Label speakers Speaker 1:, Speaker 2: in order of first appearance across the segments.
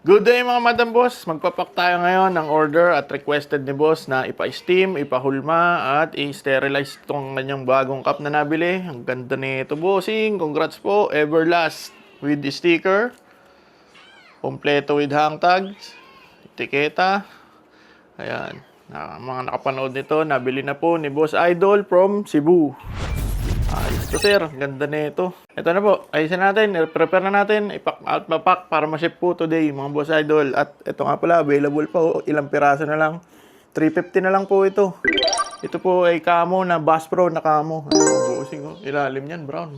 Speaker 1: Good day mga madam boss, magpapak tayo ngayon ng order at requested ni boss na ipa-steam, ipahulma at i-sterilize itong kanyang bagong cup na nabili. Ang ganda nito bossing, congrats po, Everlast with the sticker, kompleto with hang tags, etiketa. Ayan, mga nakapanood nito, nabili na po ni Boss Idol from Cebu. Ayos to sir, ganda nito. Ito na po, ayusin natin, prepare na natin, ipack at papak para ma-ship po today mga Boss Idol. At ito nga pala, available pa oh, ilang piraso na lang. 350 na lang po ito. Ito po ay camo na Bass Pro na camo. Ayun, bossing oh, ilalim yan, brown.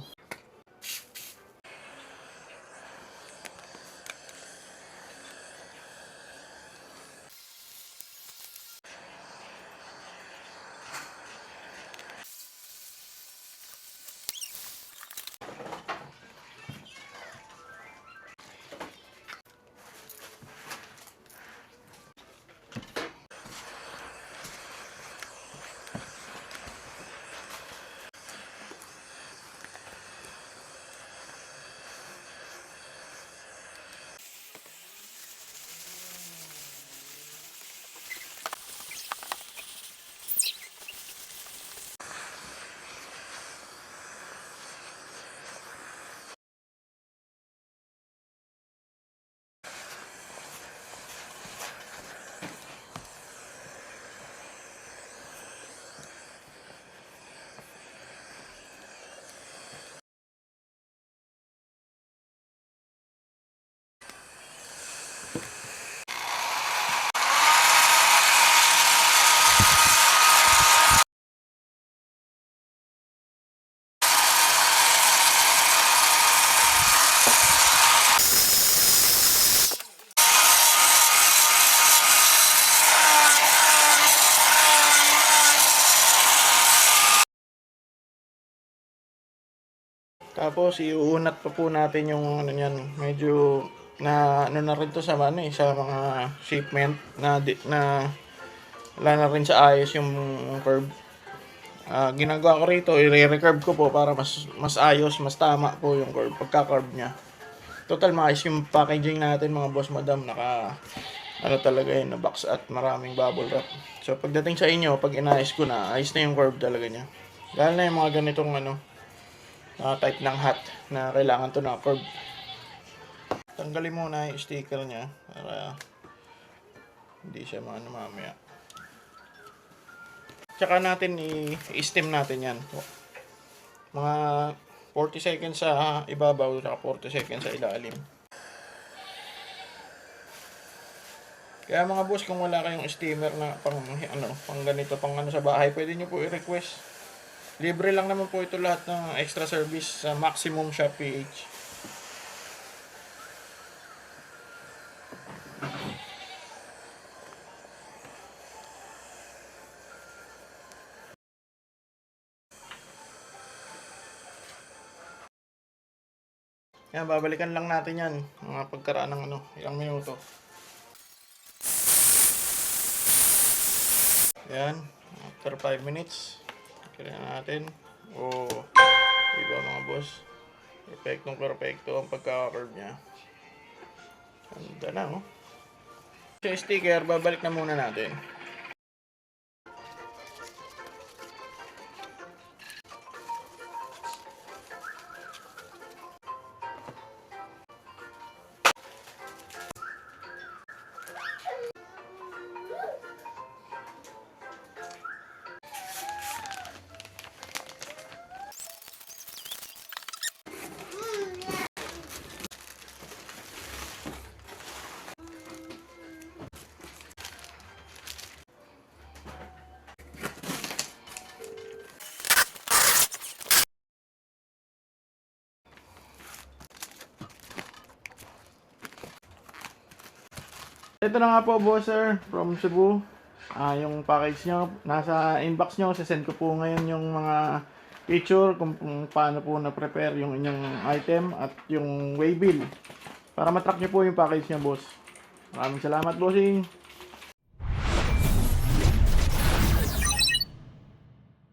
Speaker 1: Tapos iuunat pa po natin yung ano niyan, medyo na ano na rin to sa ano sa mga shipment na wala na rin sa ayos yung curve. Ginagawa ko rito, i-recurve ko po para mas ayos, mas tama po yung curve pagka-curve niya. Total maayos yung packaging natin mga boss madam, naka ano talaga yun, na box at maraming bubble wrap. So pagdating sa inyo, pag inayos ko na, ayos na yung curve talaga niya. Dahil na yung mga ganitong type ng hat na kailangan to na curve. Tanggalin muna yung sticker niya para hindi siya mamaya. Tsaka natin i-steam natin yan. Mga 40 seconds sa ibabaw at 40 seconds sa ilalim. Kaya mga boss, kung wala kayong steamer na pang ganito, pang sa bahay, pwede nyo po i-request. Libre lang naman po ito lahat ng extra service sa Maximum Shop PH. Yan, babalikan lang natin yan mga pagkaraan ng ilang minuto. Yan, after 5 minutes. Kaya natin. Diba mga boss? Perfecto ang pagka-curve niya. Ganda na, oh. So, sticker, babalik na muna natin. Ito na nga po, bosser, from Cebu. Yung package nyo, nasa inbox nyo, sasend ko po ngayon yung mga picture kung paano po na-prepare yung inyong item at yung waybill para matrack nyo po yung package nyo, boss. Maraming salamat, bossing.